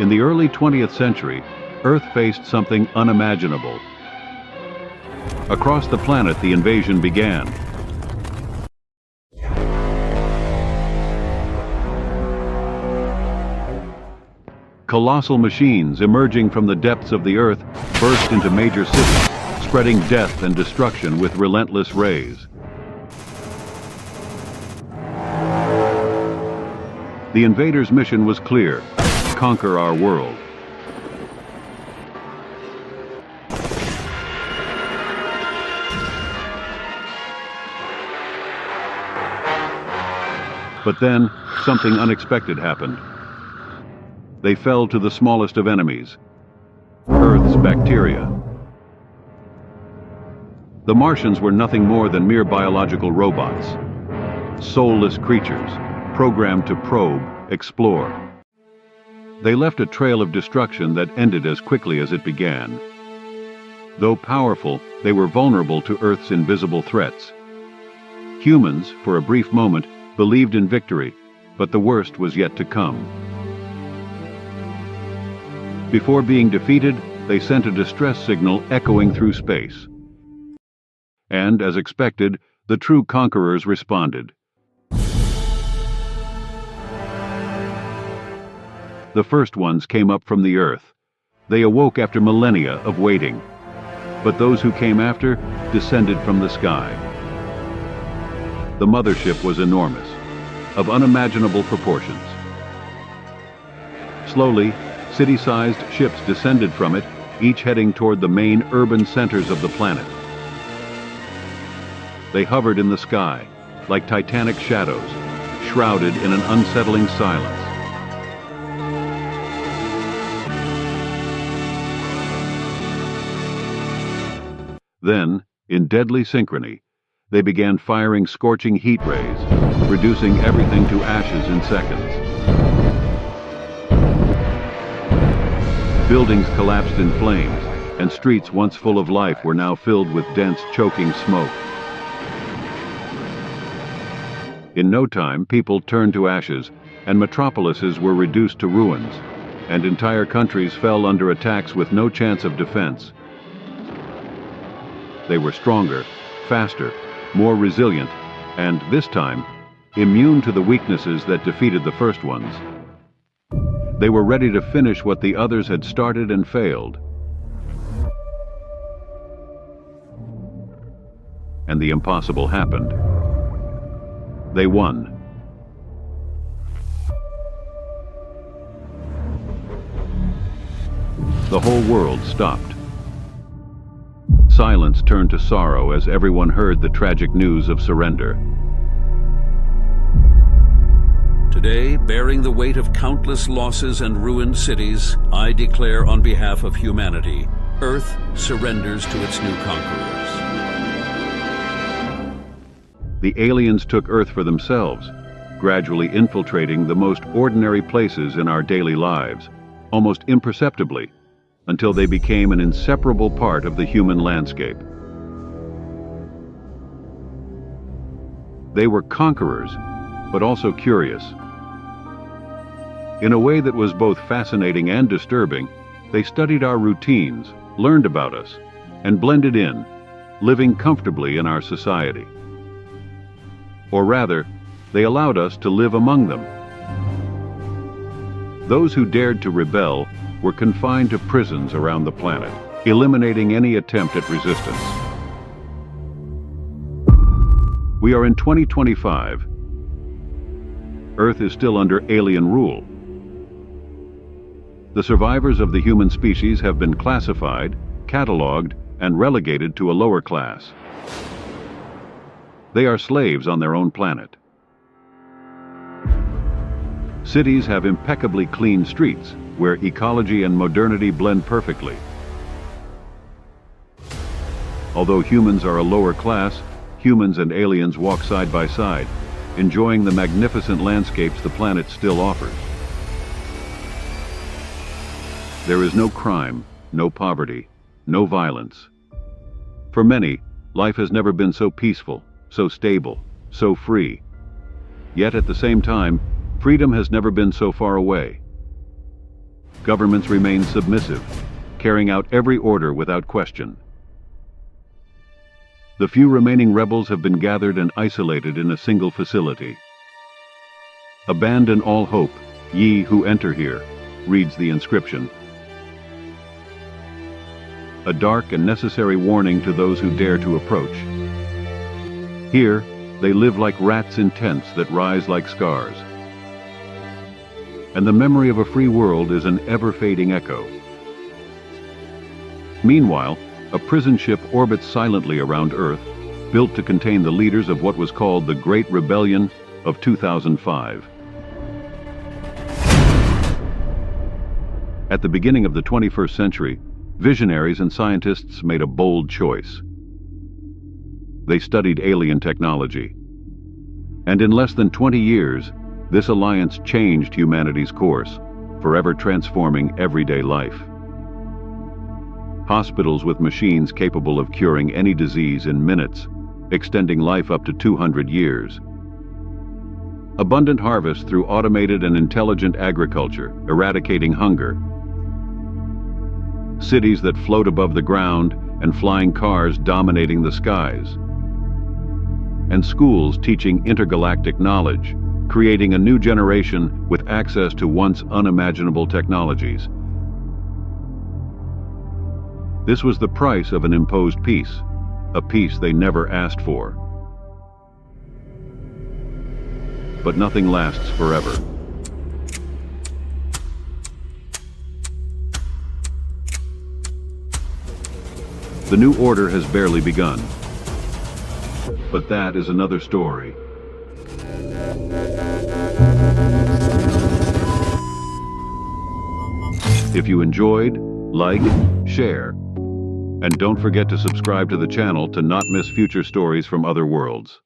In the early 20th century, Earth faced something unimaginable. Across the planet, the invasion began. Colossal machines emerging from the depths of the Earth burst into major cities, spreading death and destruction with relentless rays. The invaders' mission was clear: conquer our world. But then, something unexpected happened. They fell to the smallest of enemies: Earth's bacteria. The Martians were nothing more than mere biological robots, soulless creatures, programmed to probe, explore. They left a trail of destruction that ended as quickly as it began. Though powerful, they were vulnerable to Earth's invisible threats. Humans, for a brief moment, believed in victory, but the worst was yet to come. Before being defeated, they sent a distress signal echoing through space. And, as expected, the true conquerors responded. The first ones came up from the Earth. They awoke after millennia of waiting. But those who came after descended from the sky. The mothership was enormous, of unimaginable proportions. Slowly, city-sized ships descended from it, each heading toward the main urban centers of the planet. They hovered in the sky, like titanic shadows, shrouded in an unsettling silence. Then, in deadly synchrony, they began firing scorching heat rays, reducing everything to ashes in seconds. Buildings collapsed in flames, and streets once full of life were now filled with dense, choking smoke. In no time, people turned to ashes, and metropolises were reduced to ruins, and entire countries fell under attacks with no chance of defense. They were stronger, faster, more resilient, and, this time, immune to the weaknesses that defeated the first ones. They were ready to finish what the others had started and failed. And the impossible happened. They won. The whole world stopped. Silence turned to sorrow as everyone heard the tragic news of surrender. Today, bearing the weight of countless losses and ruined cities, I declare on behalf of humanity, Earth surrenders to its new conquerors. The aliens took Earth for themselves, gradually infiltrating the most ordinary places in our daily lives, almost imperceptibly, until they became an inseparable part of the human landscape. They were conquerors, but also curious. In a way that was both fascinating and disturbing, they studied our routines, learned about us, and blended in, living comfortably in our society. Or rather, they allowed us to live among them. Those who dared to rebel were confined to prisons around the planet, eliminating any attempt at resistance. We are in 2025. Earth is still under alien rule. The survivors of the human species have been classified, cataloged, and relegated to a lower class. They are slaves on their own planet. Cities have impeccably clean streets, where ecology and modernity blend perfectly. Although humans are a lower class, humans and aliens walk side by side, enjoying the magnificent landscapes the planet still offers. There is no crime, no poverty, no violence. For many, life has never been so peaceful, so stable, so free. Yet at the same time, freedom has never been so far away. Governments remained submissive, carrying out every order without question. The few remaining rebels have been gathered and isolated in a single facility. "Abandon all hope, ye who enter here," reads the inscription. A dark and necessary warning to those who dare to approach. Here, they live like rats in tents that rise like scars. And the memory of a free world is an ever-fading echo. Meanwhile, a prison ship orbits silently around Earth, built to contain the leaders of what was called the Great Rebellion of 2005. At the beginning of the 21st century, visionaries and scientists made a bold choice. They studied alien technology. And in less than 20 years, this alliance changed humanity's course, forever transforming everyday life. Hospitals with machines capable of curing any disease in minutes, extending life up to 200 years. Abundant harvest through automated and intelligent agriculture, eradicating hunger. Cities that float above the ground and flying cars dominating the skies. And schools teaching intergalactic knowledge, creating a new generation with access to once unimaginable technologies. This was the price of an imposed peace, a peace they never asked for. But nothing lasts forever. The new order has barely begun. But that is another story. If you enjoyed, like, share, and don't forget to subscribe to the channel to not miss future stories from other worlds.